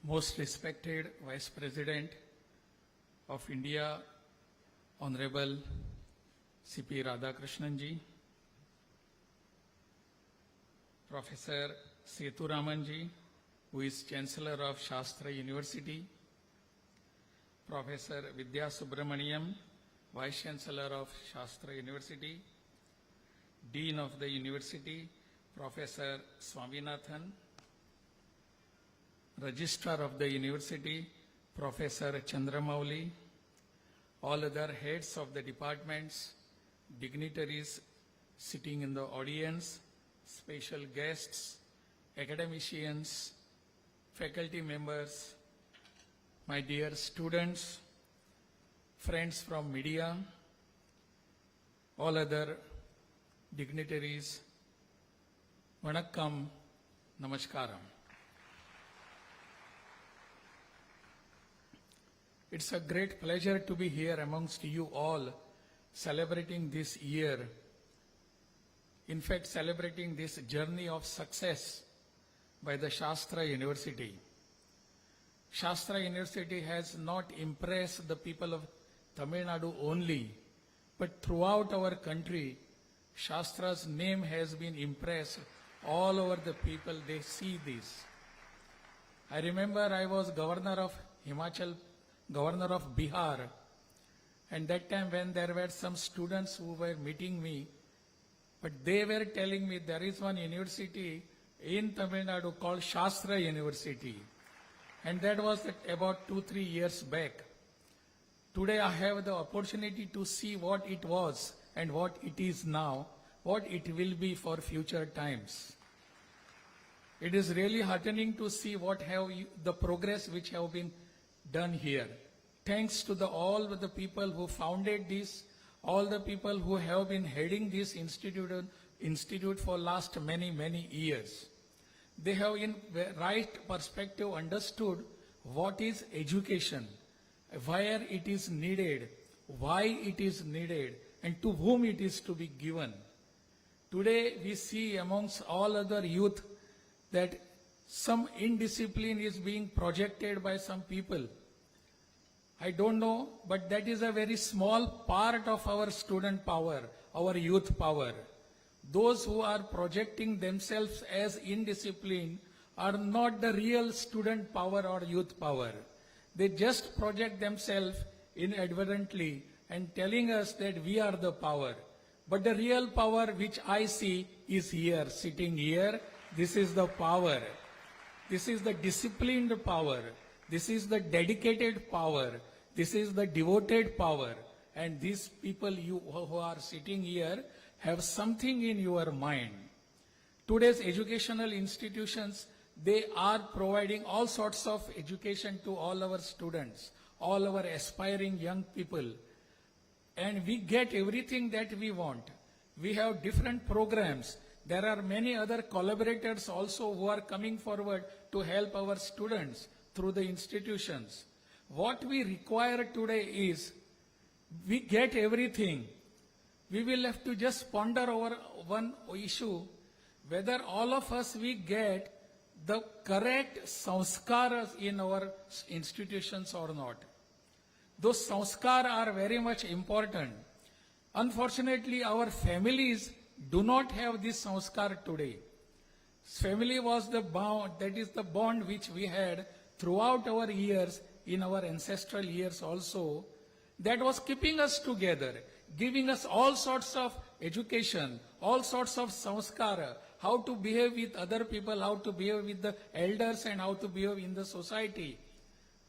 Most respected Vice President of India, Honorable C.P. Radhakrishnan ji, Professor Sethuraman ji, who is Chancellor of SASTRA University, Professor Vidya Subramaniam, Vice Chancellor of SASTRA University, Dean of the University, Professor Swaminathan, Registrar of the University, Professor Chandramouli, all other heads of the departments, dignitaries sitting in the audience, special guests, academicians, faculty members, my dear students, friends from media, all other dignitaries, Vanakkam, Namaskaram. It's a great pleasure to be here amongst you all, celebrating this year. In fact, celebrating this journey of success by the SASTRA University. SASTRA University has not impressed the people of Tamil Nadu only, but throughout our country, SASTRA's name has been impressed all over the people. They see this. I remember I was governor of Bihar, and that time when there were some students who were meeting me, but they were telling me there is one university in Tamil Nadu called SASTRA University, and that was about 2-3 years back. Today I have the opportunity to see what it was and what it is now, what it will be for future times. It is really heartening to see the progress which have been done here. Thanks to all the people who founded this, all the people who have been heading this institute for last many years. They have in right perspective understood what is education, where it is needed, why it is needed, and to whom it is to be given. Today we see amongst all other youth that some indiscipline is being projected by some people. I don't know, but that is a very small part of our student power, our youth power. Those who are projecting themselves as indisciplined are not the real student power or youth power. They just project themselves inadvertently and telling us that we are the power. But the real power which I see is here, sitting here. This is the power. This is the disciplined power. This is the dedicated power. This is the devoted power. And these people who are sitting here have something in your mind. Today's educational institutions, they are providing all sorts of education to all our students, all our aspiring young people. And we get everything that we want. We have different programs. There are many other collaborators also who are coming forward to help our students through the institutions. What we require today is, we get everything. We will have to just ponder over one issue, whether all of us we get the correct sanskaras in our institutions or not. Those sanskar are very much important. Unfortunately, our families do not have this sanskar today. Family was the bond, that is the bond which we had throughout our years, in our ancestral years also, that was keeping us together, giving us all sorts of education, all sorts of sanskara, how to behave with other people, how to behave with the elders, and how to behave in the society.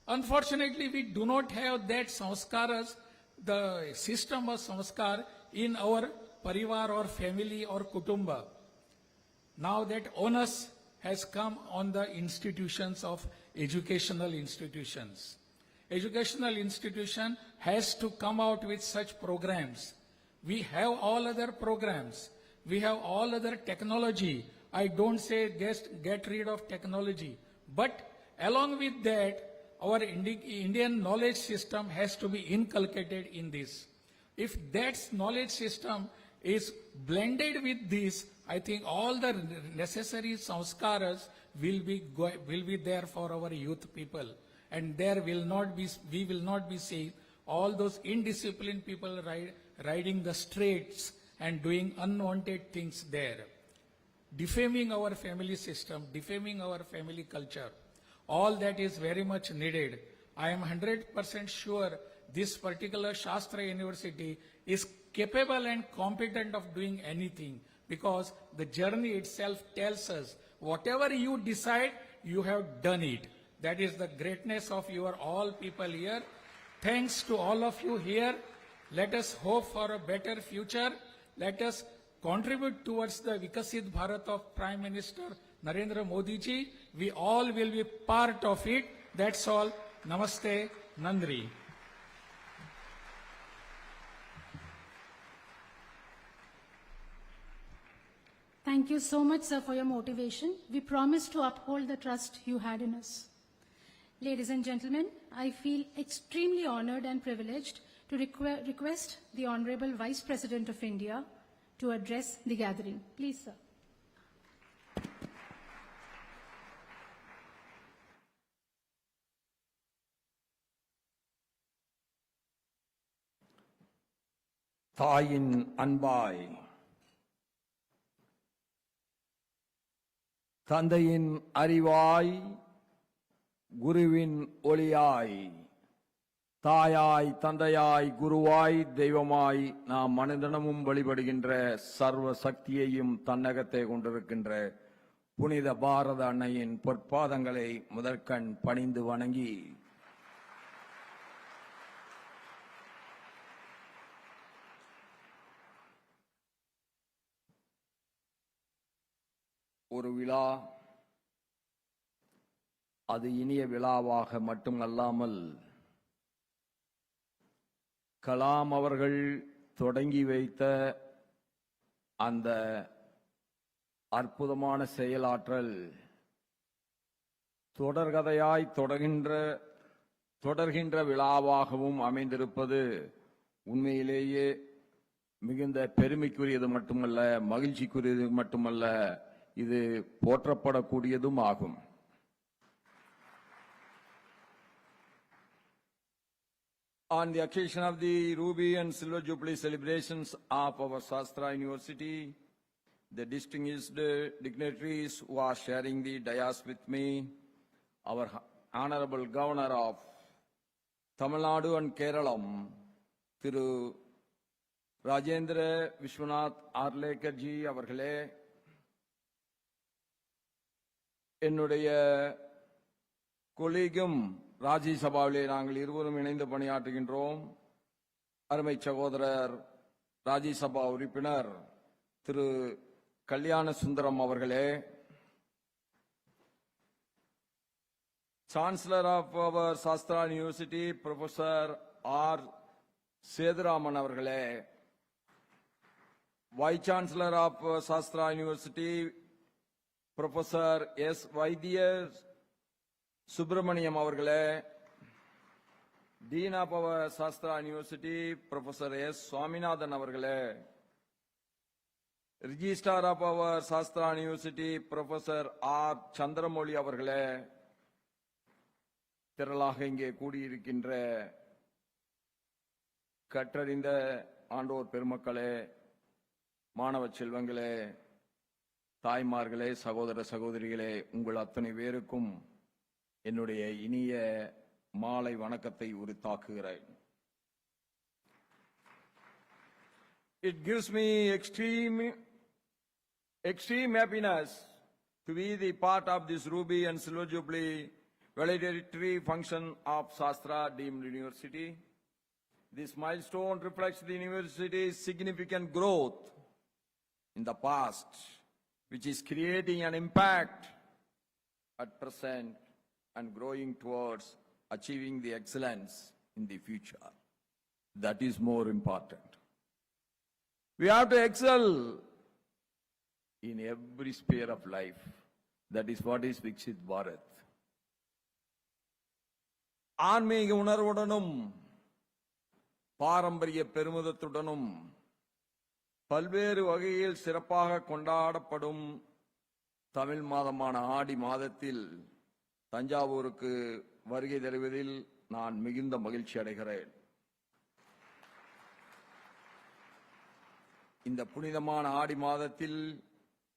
Unfortunately, we do not have that sanskaras, the system of sanskar in our parivar or family or kutumba. Now that onus has come on the institutions of educational institutions. Educational institution has to come out with such programs. We have all other programs. We have all other technology. I don't say get rid of technology. But along with that, our Indian knowledge system has to be inculcated in this. If that knowledge system is blended with this, I think all the necessary sanskaras will be there for our youth people, and there will not be, we will not be seeing all those indisciplined people riding the streets and doing unwanted things there, defaming our family system, defaming our family culture. All that is very much needed. I am 100% sure this particular Shastra University is capable and competent of doing anything, because the journey itself tells us whatever you decide, you have done it. That is the greatness of your all people here. Thanks to all of you here. Let us hope for a better future. Let us contribute towards the Vikasit Bharat of Prime Minister Narendra Modi ji. We all will be part of it. That's all. Namaste, Nandri. Thank you so much, sir, for your motivation. We promise to uphold the trust you had in us. Ladies and gentlemen, I feel extremely honored and privileged to request the Honorable Vice President of India to address the gathering. Please, sir. தாயின் அன்பாய், தந்தையின் அறிவாய், குருவின் ஒளியாய், தாயாய், தந்தையாய், குருவாய், தெய்வமாய் நாம் மனிதனமும் வழிபடுகின்ற சர்வ சக்தியையும் தன்னகத்தை கொண்டிருக்கின்ற புனித பாரத அன்னையின் பொற்பாதங்களை முதற்கண் பணிந்து வணங்கி, ஒரு விழா அது இனிய விழாவாக மட்டுமல்லாமல் கலாம் அவர்கள் தொடங்கி வைத்த அந்த அற்புதமான செயலாற்றல் தொடர்கதையாய் தொடர்கின்ற விழாவாகவும் அமைந்திருப்பது உண்மையிலேயே மிகுந்த பெருமைக்குரியது மட்டுமல்ல, மகிழ்ச்சிக்குரியது மட்டுமல்ல, இது போற்றப்படக்கூடியதும் ஆகும். On the occasion of the Ruby and Silver Jubilee celebrations of our SASTRA University, the distinguished dignitaries who are sharing the dais with me, our Honorable Governor of Tamil Nadu and Kerala, Thiru Rajendra Vishwanath Arlekarji அவர்களே, என்னுடைய கொலீகும் ராஜ்யசபாவிலே நாங்கள் இருவரும் இணைந்து பணியாற்றுகின்றோம். அருமை சகோதரர் ராஜ்யசபா உறுப்பினர் திரு கல்யாண சுந்தரம் அவர்களே, chancellor of our Sastra university professor R Sethuraman அவர்களே, vice chancellor of Sastra university professor S Vaidya Subramaniam அவர்களே, dean of our Sastra university professor S Swaminathan அவர்களே, registrar of our Sastra university professor R Chandramouli அவர்களே, திரளாக இங்கே கூடியிருக்கின்ற கற்றறிந்த ஆண்டோர் பெருமக்களே, மாணவ செல்வங்களே, தாய்மார்களே, சகோதர சகோதரிகளே, உங்கள் அத்தனை பேருக்கும் என்னுடைய இனிய மாலை வணக்கத்தை உரித்தாக்குகிறேன். It gives me extreme happiness to be the part of this Ruby and Silver Jubilee Valedictory function of Shastra deemed university. This milestone reflects the university's significant growth in the past, which is creating an impact at present and growing towards achieving the excellence in the future. That is more important. We have to excel in every sphere of life. That is what is Viksit Bharat. ஆன்மீக உணர்வுடனும் பாரம்பரிய பெருமிதத்துடனும் பல்வேறு வகையில் சிறப்பாக கொண்டாடப்படும் தமிழ் மாதமான ஆடி மாதத்தில் தஞ்சாவூருக்கு வருகை தருவதில் நான் மிகுந்த மகிழ்ச்சி அடைகிறேன். இந்த புனிதமான ஆடி மாதத்தில்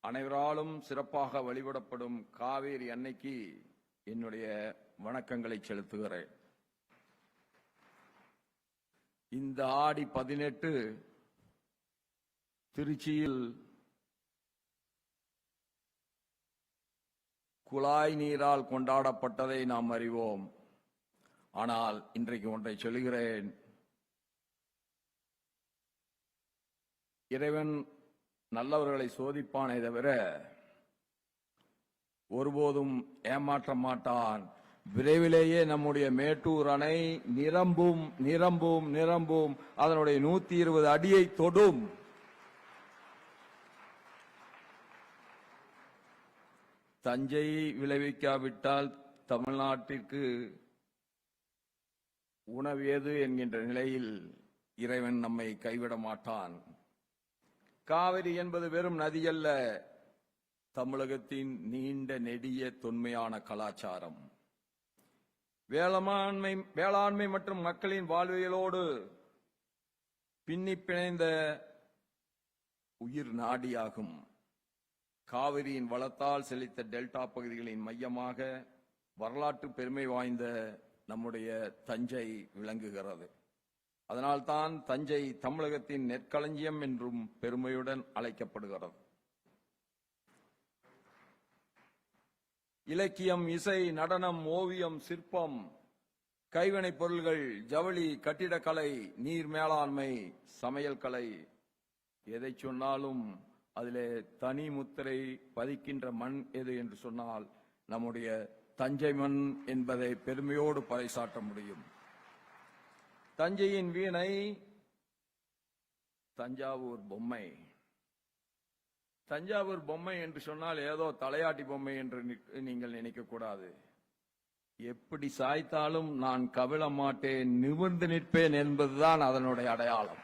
அனைவராலும் சிறப்பாக வழிபடப்படும் காவேரி அன்னைக்கு என்னுடைய வணக்கங்களை செலுத்துகிறேன். இந்த ஆடி 18 திருச்சியில் குழாய் நீரால் கொண்டாடப்பட்டதை நாம் அறிவோம். ஆனால் இன்றைக்கு ஒன்றை சொல்கிறேன். இறைவன் நல்லவர்களை சோதிப்பானே தவிர ஒருபோதும் ஏமாற்ற மாட்டான். விரைவிலேயே நம்முடைய மேட்டூர் அணை நிரம்பும் நிரம்பும் நிரம்பும், அதனுடைய 120 அடியை தொடும். தஞ்சை விளைவிக்காவிட்டால் தமிழ்நாட்டிற்கு உணவேது என்கின்ற நிலையில் இறைவன் நம்மை கைவிட மாட்டான். காவிரி என்பது வெறும் நதி அல்ல, தமிழகத்தின் நீண்ட நெடிய தொன்மையான கலாச்சாரம். வேளாண்மை மற்றும் மக்களின் வாழ்வியலோடு பின்னி பிணைந்த உயிர் நாடியாகும். காவிரியின் வளத்தால் செழித்த டெல்டா பகுதிகளின் மையமாக வரலாற்று பெருமை வாய்ந்த நம்முடைய தஞ்சை விளங்குகிறது. அதனால்தான் தஞ்சை தமிழகத்தின் நெற்களஞ்சியம் என்றும் பெருமையுடன் அழைக்கப்படுகிறது. இலக்கியம், இசை, நடனம், ஓவியம், சிற்பம், கைவினைப் பொருள்கள், ஜவுளி, கட்டிடக்கலை, நீர் மேலாண்மை, சமையல் கலை, எதை சொன்னாலும் அதிலே தனி முத்திரை பதிக்கின்ற மண் எது என்று சொன்னால் நம்முடைய தஞ்சை மண் என்பதை பெருமையோடு பறைசாற்ற முடியும். தஞ்சையின் வீணை தஞ்சாவூர் பொம்மை. தஞ்சாவூர் பொம்மை என்று சொன்னால் ஏதோ தலையாட்டி பொம்மை என்று நீங்கள் நினைக்க கூடாது. எப்படி சாய்த்தாலும் நான் கவிழ மாட்டேன், நிமிர்ந்து நிற்பேன் என்பதுதான் அதனுடைய அடையாளம்.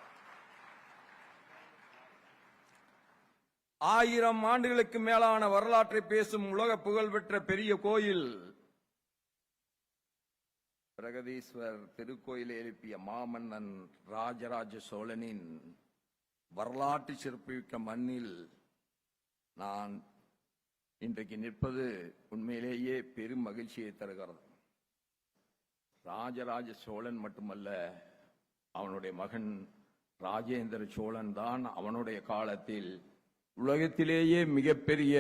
1000 ஆண்டுகளுக்கு மேலான வரலாற்றை பேசும் உலக புகழ்பெற்ற பெரிய கோயில் பிரகதீஸ்வர் திருக்கோயிலை எழுப்பிய மாமன்னன் ராஜராஜ சோழனின் வரலாற்று சிறப்புமிக்க மண்ணில் நான் இன்றைக்கு நிற்பது உண்மையிலேயே பெரும் மகிழ்ச்சியை தருகிறது. ராஜராஜ சோழன் மட்டுமல்ல, அவனுடைய மகன் ராஜேந்திர சோழன் தான் அவனுடைய காலத்தில் உலகத்திலேயே மிகப்பெரிய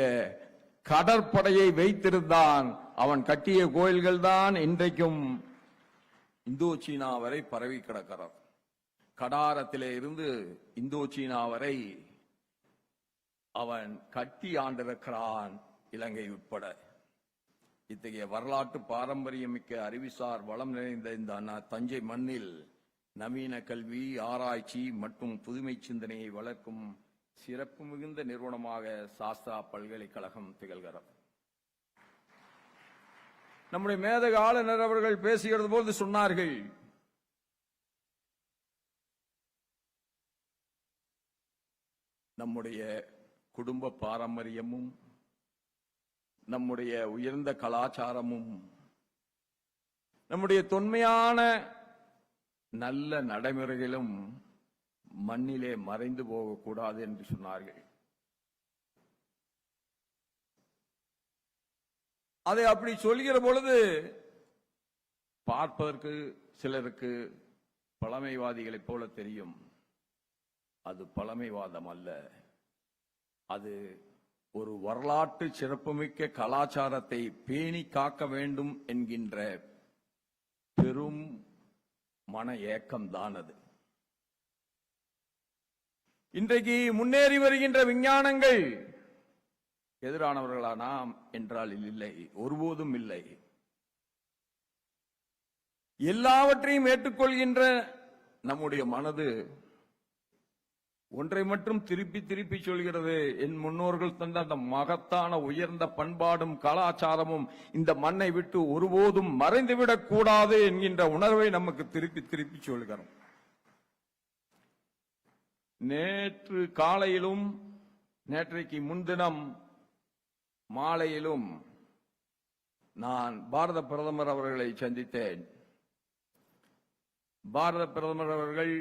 கடற்படையை வைத்திருந்தான். அவன் கட்டிய கோயில்கள் தான் இன்றைக்கும் இந்தோ சீனா வரை பரவி கிடக்கிறது. கடாரத்திலே இருந்து இந்தோ சீனா வரை அவன் கட்டி ஆண்டிருக்கிறான், இலங்கை உட்பட. இத்தகைய வரலாற்று பாரம்பரியமிக்க அறிவுசார் வளம் நிறைந்த இந்த தஞ்சை மண்ணில் நவீன கல்வி, ஆராய்ச்சி மற்றும் புதுமை சிந்தனையை வளர்க்கும் சிறப்பு மிகுந்த நிறுவனமாக சாஸ்திரா பல்கலைக்கழகம் திகழ்கிறது. நம்முடைய மேதக ஆளுநர் அவர்கள் பேசுகிறது போது சொன்னார்கள், நம்முடைய குடும்ப பாரம்பரியமும் நம்முடைய உயர்ந்த கலாச்சாரமும் நம்முடைய தொன்மையான நல்ல நடைமுறைகளும் மண்ணிலே மறைந்து போகக்கூடாது என்று சொன்னார்கள். அதை அப்படி சொல்கிற பொழுது பார்ப்பதற்கு சிலருக்கு பழமைவாதிகளைப் போல தெரியும். அது பழமைவாதம் அல்ல, அது ஒரு வரலாற்று சிறப்புமிக்க கலாச்சாரத்தை பேணி காக்க வேண்டும் என்கின்ற பெரும் மன ஏக்கம்தான் அது. இன்றைக்கு முன்னேறி வருகின்ற விஞ்ஞானங்கள் எதிரானவர்களா நாம் என்றால் இல்லை, ஒருபோதும் இல்லை. எல்லாவற்றையும் ஏற்றுக்கொள்கின்ற நம்முடைய மனது ஒன்றை மட்டும் திருப்பி திருப்பி சொல்கிறது, என் முன்னோர்கள் தந்த அந்த மகத்தான உயர்ந்த பண்பாடும் கலாச்சாரமும் இந்த மண்ணை விட்டு ஒருபோதும் மறைந்துவிடக் கூடாது என்கின்ற உணர்வை நமக்கு திருப்பி திருப்பி சொல்கிறோம். நேற்று காலையிலும் நேற்றைக்கு முன்தினம் மாலையிலும் நான் பாரத பிரதமர் அவர்களை சந்தித்தேன். பாரத பிரதமர் அவர்கள்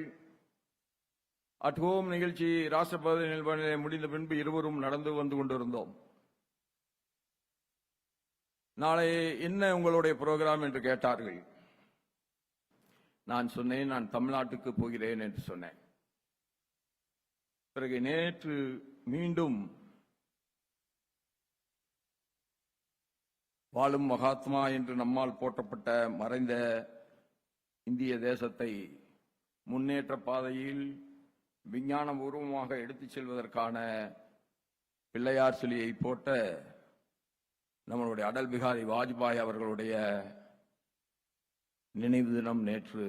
அட் ஹோம் நிகழ்ச்சி ராஷ்டிரபதி நிகழ்வு முடிந்த பின்பு இருவரும் நடந்து வந்து கொண்டிருந்தோம். நாளை என்ன உங்களுடைய புரோகிராம் என்று கேட்டார்கள். நான் சொன்னேன், நான் தமிழ்நாட்டுக்கு போகிறேன் என்று சொன்னேன். பிறகு நேற்று மீண்டும் வாழும் மகாத்மா என்று நம்மால் போற்றப்பட்ட மறைந்த இந்திய தேசத்தை முன்னேற்ற பாதையில் விஞ்ஞான பூர்வமாக எடுத்துச் செல்வதற்கான பிள்ளையார் சிலையை போட்ட நம்மளுடைய அடல் பிகாரி வாஜ்பாய் அவர்களுடைய நினைவு தினம் நேற்று.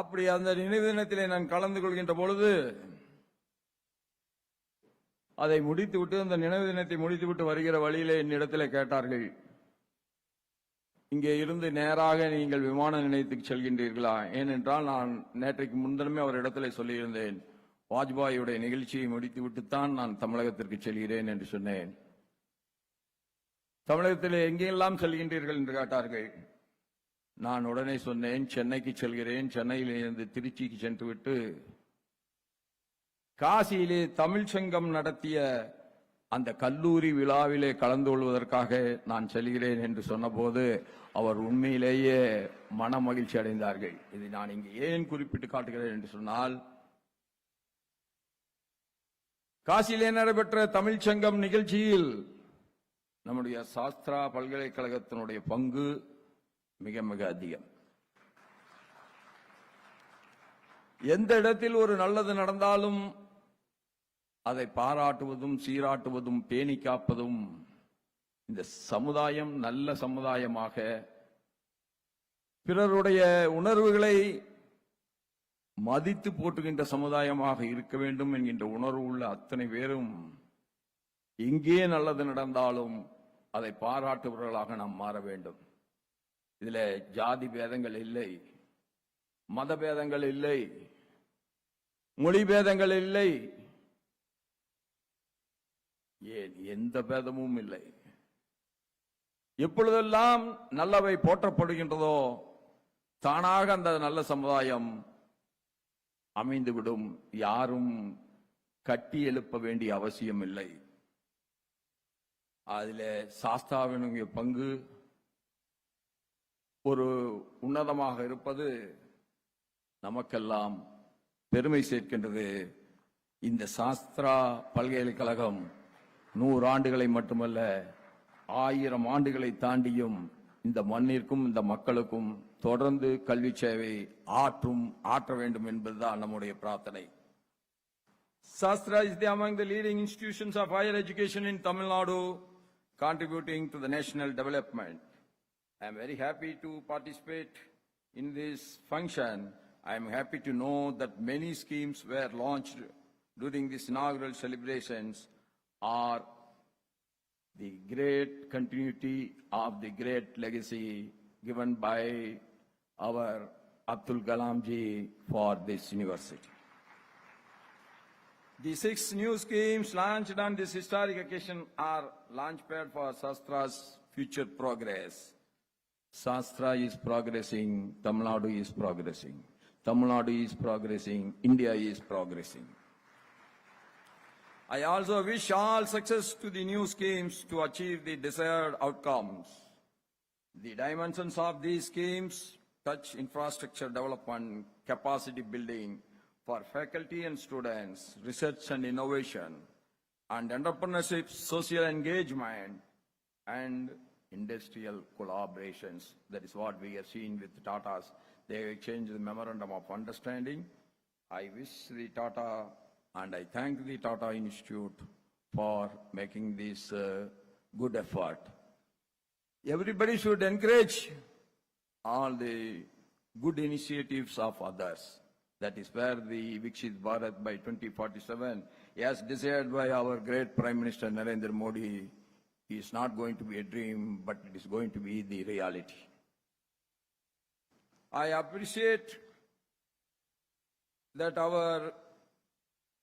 அப்படி அந்த நினைவு தினத்திலே நான் கலந்து கொள்கின்ற பொழுது அதை முடித்துவிட்டு, அந்த நினைவு தினத்தை முடித்துவிட்டு வருகிற வழியிலே என்னிடத்திலே கேட்டார்கள், இங்கே இருந்து நேராக நீங்கள் விமான நிலையத்துக்கு செல்கின்றீர்களா? ஏனென்றால் நான் நேற்றைக்கு முன்தினமே அவரிடத்திலே சொல்லியிருந்தேன், வாஜ்பாயுடைய நிகழ்ச்சியை முடித்துவிட்டுத்தான் நான் தமிழகத்திற்கு செல்கிறேன் என்று சொன்னேன். தமிழகத்திலே எங்கெல்லாம் செல்கின்றீர்கள் என்று கேட்டார்கள். நான் உடனே சொன்னேன், சென்னைக்கு செல்கிறேன். சென்னையிலிருந்து திருச்சிக்கு சென்றுவிட்டு காசியிலே தமிழ் சங்கம் நடத்திய அந்த கல்லூரி விழாவிலே கலந்து கொள்வதற்காக நான் செல்கிறேன் என்று சொன்னபோது அவர் உண்மையிலேயே மன மகிழ்ச்சி அடைந்தார்கள். இதை நான் இங்கு ஏன் குறிப்பிட்டு காட்டுகிறேன் என்று சொன்னால், காசியிலே நடைபெற்ற தமிழ் சங்கம் நிகழ்ச்சியில் நம்முடைய சாஸ்திரா பல்கலைக்கழகத்தினுடைய பங்கு மிக மிக அதிகம். எந்த இடத்தில் ஒரு நல்லது நடந்தாலும் அதை பாராட்டுவதும் சீராட்டுவதும் பேணி காப்பதும் இந்த சமுதாயம் நல்ல சமுதாயமாக பிறருடைய உணர்வுகளை மதித்து போட்டுகின்ற சமுதாயமாக இருக்க வேண்டும் என்கின்ற உணர்வு உள்ள அத்தனை பேரும் எங்கே நல்லது நடந்தாலும் அதை பாராட்டுபவர்களாக நாம் மாற வேண்டும். இதில் ஜாதி பேதங்கள் இல்லை, மத பேதங்கள் இல்லை, மொழி பேதங்கள் இல்லை, ஏன் எந்த பேதமும் இல்லை. எப்பொழுதெல்லாம் நல்லவை போற்றப்படுகின்றதோ தானாக அந்த நல்ல சமுதாயம் அமைந்துவிடும். யாரும் கட்டி எழுப்ப வேண்டிய அவசியம் இல்லை. அதில் சாஸ்தாவினுடைய பங்கு ஒரு உன்னதமாக இருப்பது நமக்கெல்லாம் பெருமை சேர்க்கின்றது. இந்த சாஸ்திரா பல்கலைக்கழகம் 100 ஆண்டுகளை மட்டுமல்ல 1000 ஆண்டுகளை தாண்டியும் இந்த மண்ணிற்கும் இந்த மக்களுக்கும் தொடர்ந்து கல்வி சேவை ஆற்ற வேண்டும் என்பதுதான் நம்முடைய பிரார்த்தனை. SASTRA is among the leading institutions of higher education in Tamil Nadu, contributing to the national development. I am very happy to participate in this function. I am happy to know that many schemes were launched during these inaugural celebrations are the great continuity of the great legacy given by our Abdul Kalam ji for this university. The 6 new schemes launched on this historic occasion are launchpad for SASTRA's future progress. SASTRA is progressing, Tamil Nadu is progressing. Tamil Nadu is progressing, India is progressing. I also wish all success to the new schemes to achieve the desired outcomes. The dimensions of these schemes touch infrastructure development, capacity building for faculty and students, research and innovation, and entrepreneurship, social engagement, and industrial collaborations. That is what we have seen with the Tatas. They exchanged the memorandum of understanding. I wish the Tata and I thank the Tata Institute for making this good effort. Everybody should encourage all the good initiatives of others. That is where the Vikshit Bharat by 2047, as desired by our great Prime Minister Narendra Modi, is not going to be a dream, but it is going to be the reality. I appreciate that our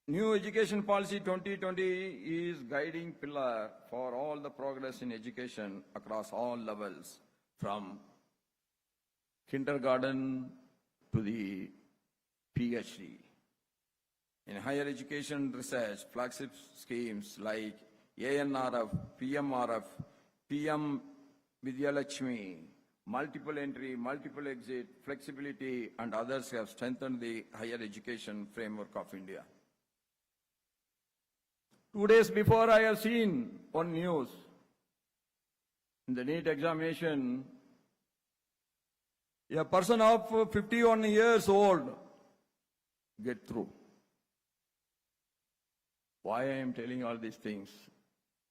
New Education Policy 2020 is guiding pillar for all the progress in education across all levels, from kindergarten to the PhD. In higher education research, flagship schemes like ANRF, PMRF, PM Vidyalakshmi, multiple entry, multiple exit, flexibility, and others have strengthened the higher education framework of India. 2 days before, I have seen on news, in the NEET examination, a person of 51 years old get through. Why I am telling all these things?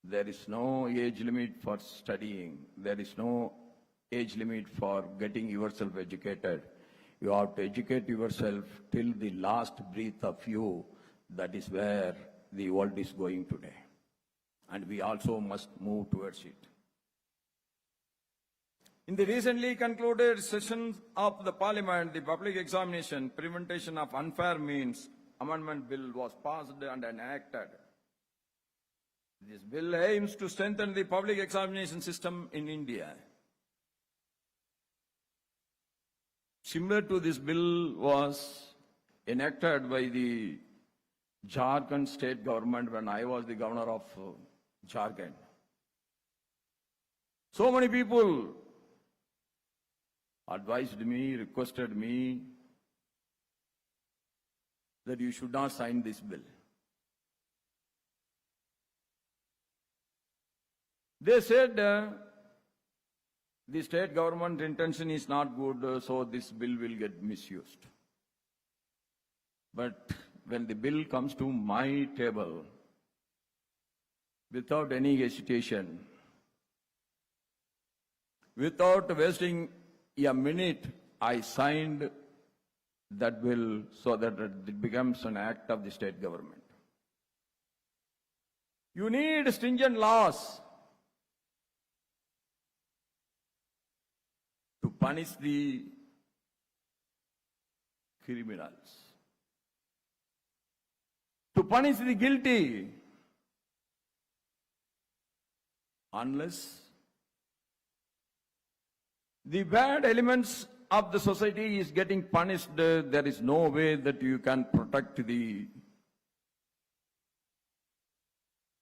There is no age limit for studying. There is no age limit for getting yourself educated. You have to educate yourself till the last breath of you. That is where the world is going today. And we also must move towards it. In the recently concluded sessions of the Parliament, the Public Examination Prevention of Unfair Means Amendment Bill was passed and enacted. This bill aims to strengthen the public examination system in India. Similar to this bill was enacted by the Jharkhand state government when I was the governor of Jharkhand. So many people advised me, requested me that you should not sign this bill. They said the state government intention is not good, so this bill will get misused. But when the bill comes to my table, without any hesitation, without wasting a minute, I signed that bill so that it becomes an act of the state government. You need stringent laws to punish the criminals, to punish the guilty, unless the bad elements of the society is getting punished, there is no way that you can protect the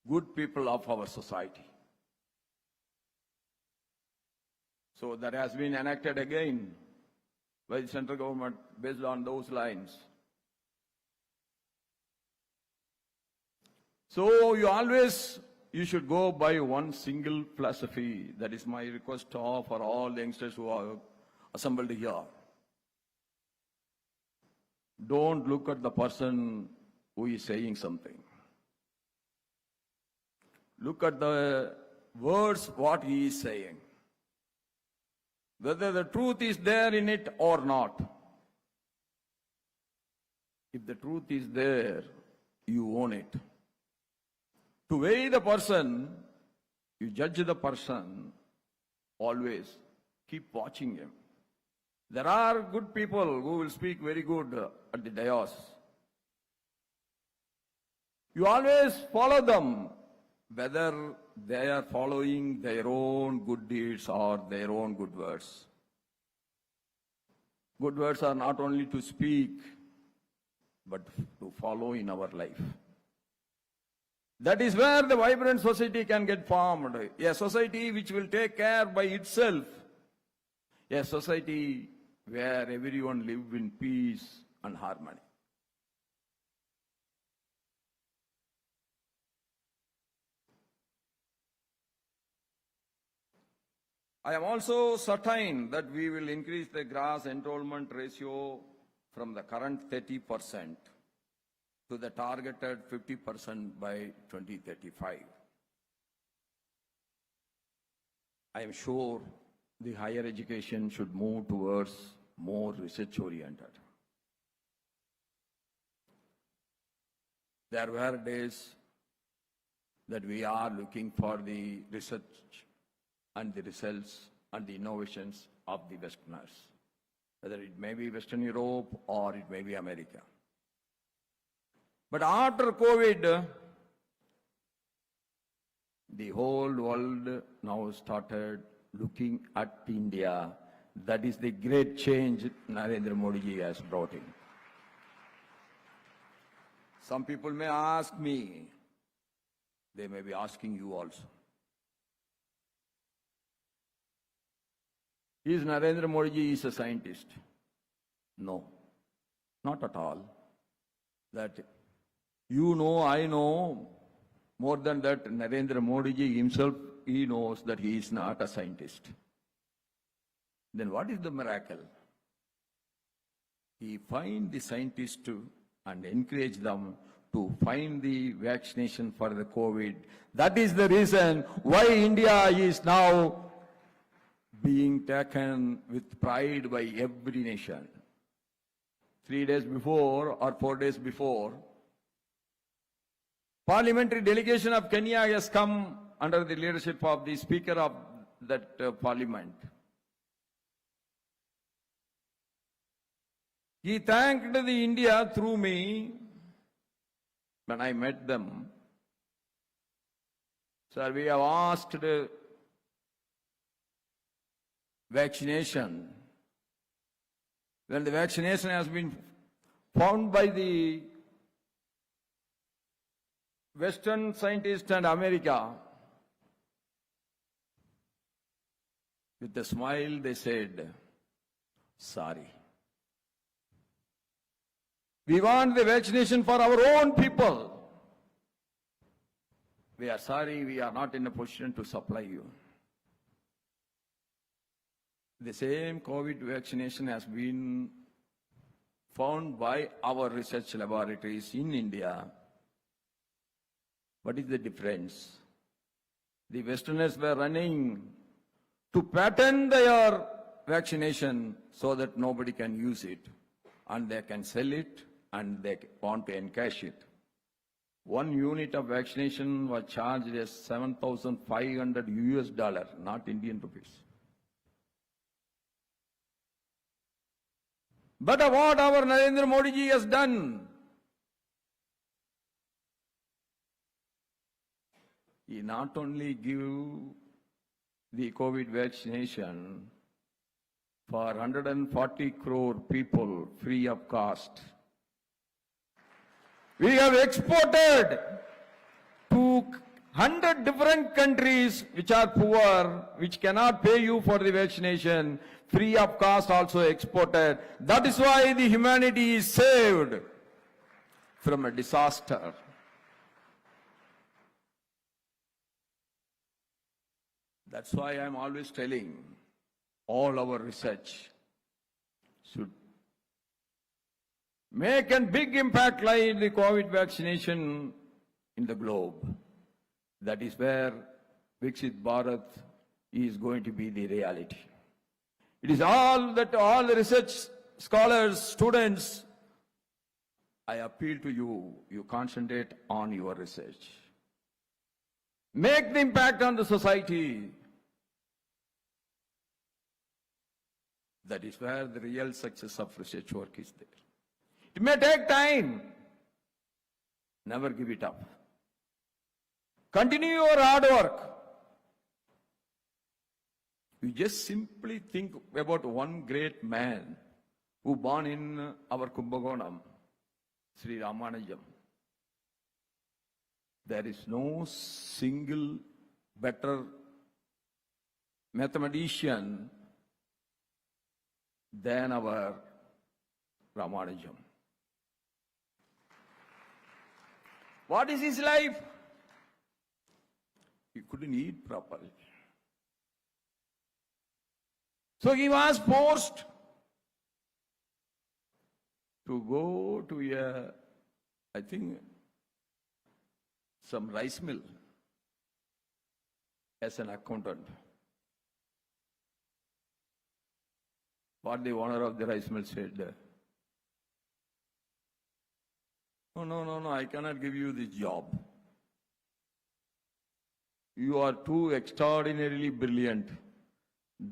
good people of our society. So that has been enacted again by the central government based on those lines. So you should go by one single philosophy. That is my request for all the youngsters who are assembled here. Don't look at the person who is saying something. Look at the words, what he is saying. Whether the truth is there in it or not. If the truth is there, you own it. To weigh the person, you judge the person, always keep watching him. There are good people who will speak very good at the dais. You always follow them, whether they are following their own good deeds or their own good words. Good words are not only to speak, but to follow in our life. That is where the vibrant society can get formed. A society which will take care by itself. A society where everyone lives in peace and harmony. I am also certain that we will increase the gross enrollment ratio from the current 30% to the targeted 50% by 2035. I am sure the higher education should move towards more research-oriented. There were days that we are looking for the research and the results and the innovations of the Westerners, whether it may be Western Europe or it may be America. But after COVID, the whole world now started looking at India. That is the great change Narendra Modi ji has brought in. Some people may ask me, they may be asking you also. Is Narendra Modi ji is a scientist? No, not at all. That you know, I know, more than that, Narendra Modi ji himself, he knows that he is not a scientist. Then what is the miracle? He find the scientists and encourage them to find the vaccination for the COVID. That is the reason why India is now being taken with pride by every nation. 3 days before or 4 days before, parliamentary delegation of Kenya has come under the leadership of the Speaker of that parliament. He thanked the India through me when I met them. Sir, we have asked vaccination. When the vaccination has been found by the Western scientists and America, with a smile they said, sorry. We want the vaccination for our own people. We are sorry, we are not in a position to supply you. The same COVID vaccination has been found by our research laboratories in India. What is the difference? The Westerners were running to patent their vaccination so that nobody can use it and they can sell it and they want to encash it. 1 unit of vaccination was charged as $7,500, not Indian rupees. But what our Narendra Modi ji has done, he not only give the COVID vaccination for 140 crore people free of cost. We have exported to 100 different countries which are poor, which cannot pay you for the vaccination, free of cost also exported. That is why the humanity is saved from a disaster. That's why I am always telling all our research should make a big impact like the COVID vaccination in the globe. That is where Viksit Bharat is going to be the reality. It is all that all the research scholars, students, I appeal to you, you concentrate on your research. Make the impact on the society. That is where the real success of research work is there. It may take time. Never give it up. Continue your hard work. You just simply think about one great man who born in our Kumbakonam, Shri Ramanujam. There is no single better mathematician than our Ramanujam. What is his life? He couldn't eat properly. So he was forced to go to I think, some rice mill as an accountant. What the owner of the rice mill said, no, I cannot give you this job. You are too extraordinarily brilliant.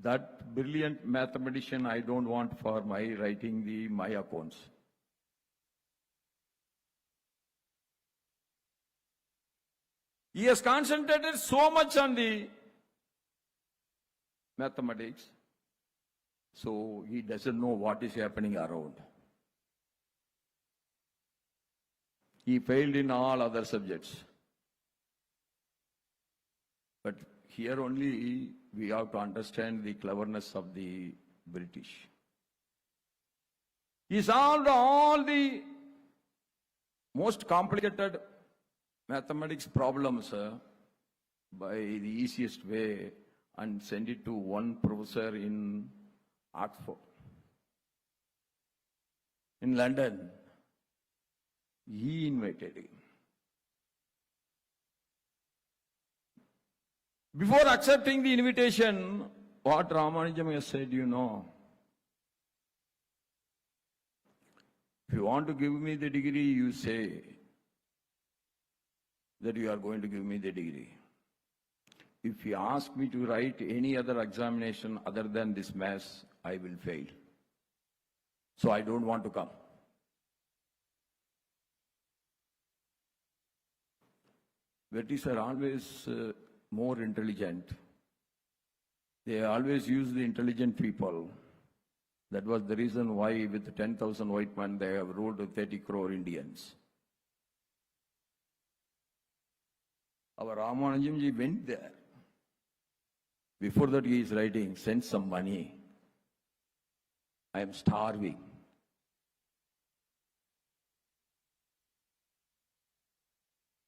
That brilliant mathematician I don't want for my writing my accounts. He has concentrated so much on the mathematics, so he doesn't know what is happening around. He failed in all other subjects. But here only we have to understand the cleverness of the British. He solved all the most complicated mathematics problems by the easiest way and sent it to one professor in Oxford. In London, he invited him. Before accepting the invitation, what Ramanujam has said, you know, if you want to give me the degree, you say that you are going to give me the degree. If you ask me to write any other examination other than this maths, I will fail. So I don't want to come. British are always more intelligent. They always use the intelligent people. That was the reason why with 10,000 white men they have ruled 30 crore Indians. Our Ramanujamji went there. Before that he is writing, send some money. I am starving.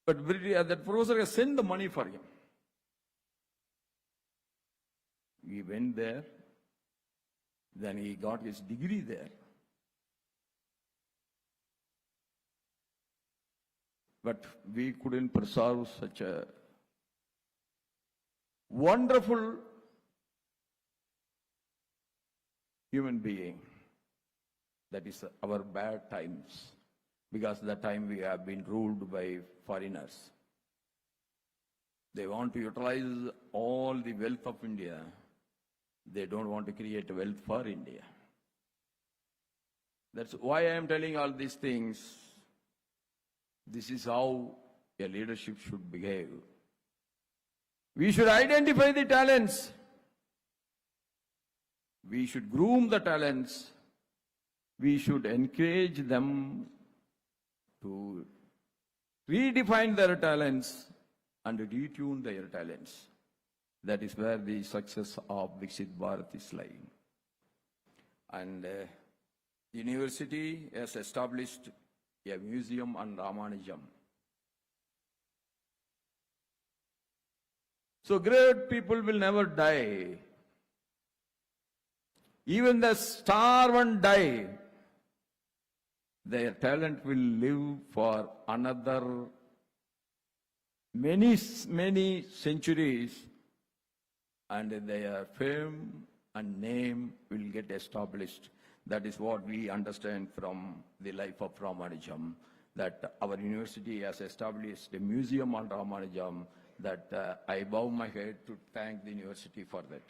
But that professor has sent the money for him. He went there. Then he got his degree there. But we couldn't preserve such a wonderful human being. That is our bad times. Because that time we have been ruled by foreigners. They want to utilize all the wealth of India. They don't want to create wealth for India. That's why I am telling all these things. This is how a leadership should behave. We should identify the talents. We should groom the talents. We should encourage them to redefine their talents and retune their talents. That is where the success of Viksit Bharat is lying. And the university has established a museum on Ramanujam. So great people will never die. Even the starved die. Their talent will live for another many centuries, and their fame and name will get established. That is what we understand from the life of Ramanujam, that our university has established a museum on Ramanujam, that I bow my head to thank the university for that.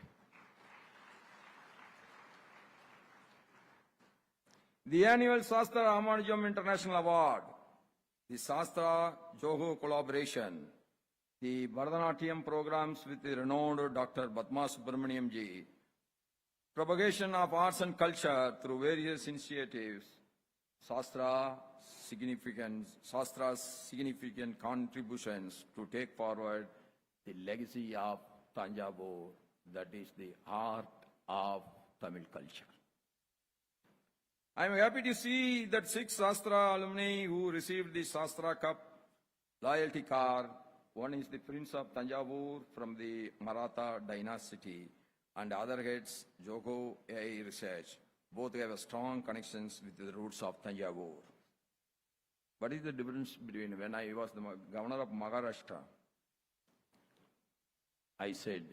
The annual SASTRA Ramanujam International Award, the SASTRA Joho collaboration, the Bharatanatyam programs with the renowned Dr. Padma Subramaniam ji, propagation of arts and culture through various initiatives, SASTRA's significant contributions to take forward the legacy of Tanjavur, that is the art of Tamil culture. I am happy to see that 6 SASTRA alumni who received the SASTRA Cup loyalty card. One is the Prince of Tanjavur from the Maratha dynasty, and the other heads Jogo AI Research. Both have strong connections with the roots of Tanjavur. What is the difference between when I was the governor of Maharashtra? I said,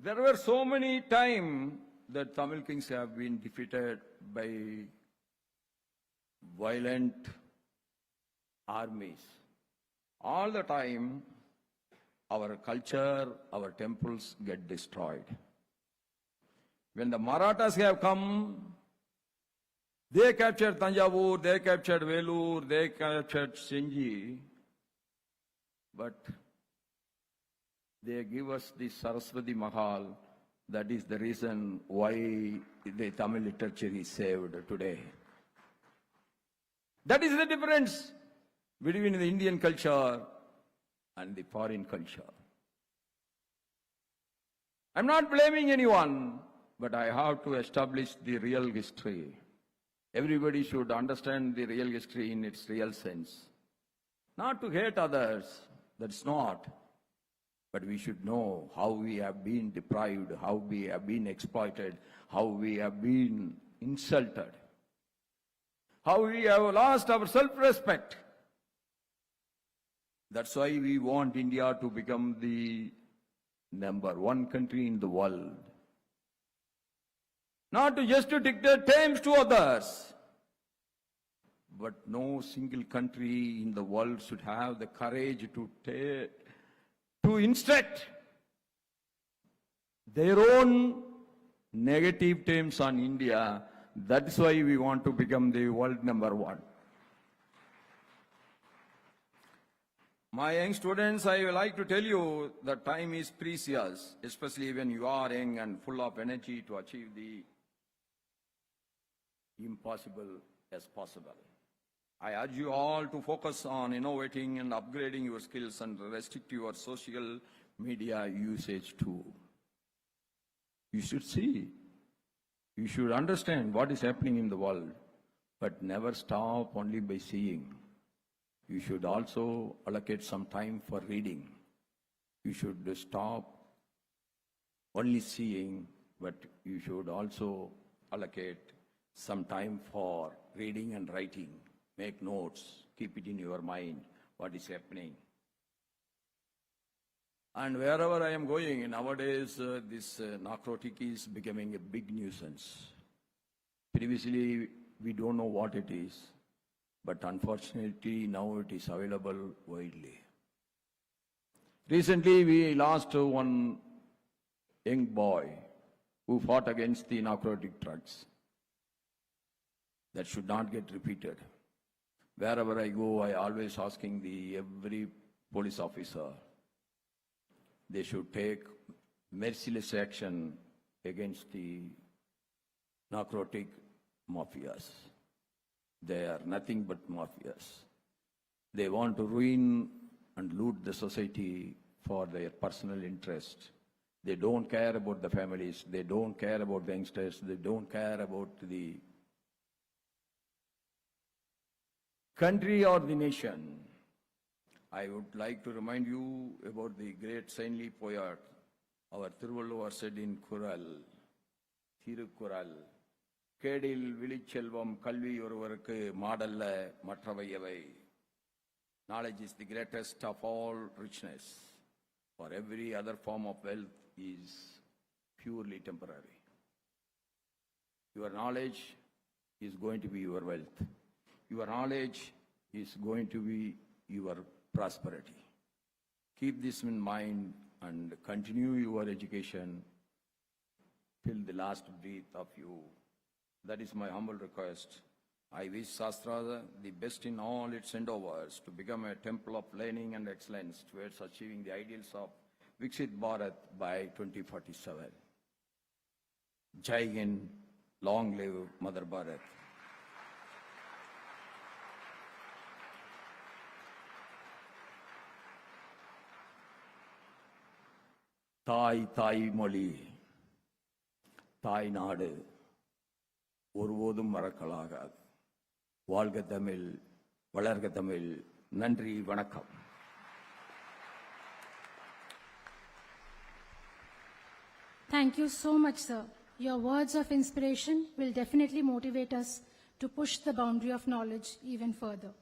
there were so many times that Tamil kings have been defeated by violent armies. All the time, our culture, our temples get destroyed. When the Marathas have come, they captured Tanjavur, they captured Velur, they captured Senji, but they give us the Saraswati Mahal. That is the reason why the Tamil literature is saved today. That is the difference between the Indian culture and the foreign culture. I'm not blaming anyone, but I have to establish the real history. Everybody should understand the real history in its real sense. Not to hate others, that's not. But we should know how we have been deprived, how we have been exploited, how we have been insulted, how we have lost our self-respect. That's why we want India to become the #1 country in the world. Not to just to dictate terms to others, but no single country in the world should have the courage to instruct their own negative terms on India. That's why we want to become the world #1. My young students, I would like to tell you that time is precious, especially when you are young and full of energy to achieve the impossible as possible. I urge you all to focus on innovating and upgrading your skills and restrict your social media usage too. You should see, you should understand what is happening in the world, but never stop only by seeing. You should also allocate some time for reading. You should stop only seeing, but you should also allocate some time for reading and writing. Make notes, keep it in your mind, what is happening. And wherever I am going, nowadays this narcotic is becoming a big nuisance. Previously, we don't know what it is, but unfortunately now it is available widely. Recently, we lost one young boy who fought against the narcotic drugs. That should not get repeated. Wherever I go, I always asking every police officer, they should take merciless action against the narcotic mafias. They are nothing but mafias. They want to ruin and loot the society for their personal interest. They don't care about the families. They don't care about the youngsters. They don't care about the country or the nation. I would like to remind you about the great saintly poet, our Thiruvalluvar said in Kural, Thirukural, Kedil Vilichelvam Kalvi Oruvarukku Madalla Matravayavai. Knowledge is the greatest of all richness, for every other form of wealth is purely temporary. Your knowledge is going to be your wealth. Your knowledge is going to be your prosperity. Keep this in mind and continue your education till the last breath of you. That is my humble request. I wish SASTRA the best in all its endeavors to become a temple of learning and excellence towards achieving the ideals of Viksit Bharat by 2047. Jai Hind, long live Mother Bharat. தாய் மொழி, தாய் நாடு ஒருபோதும் மறக்கலாகாது. வாழ்க தமிழ், வளர்க தமிழ். நன்றி, வணக்கம். Thank you so much, sir. Your words of inspiration will definitely motivate us to push the boundary of knowledge even further.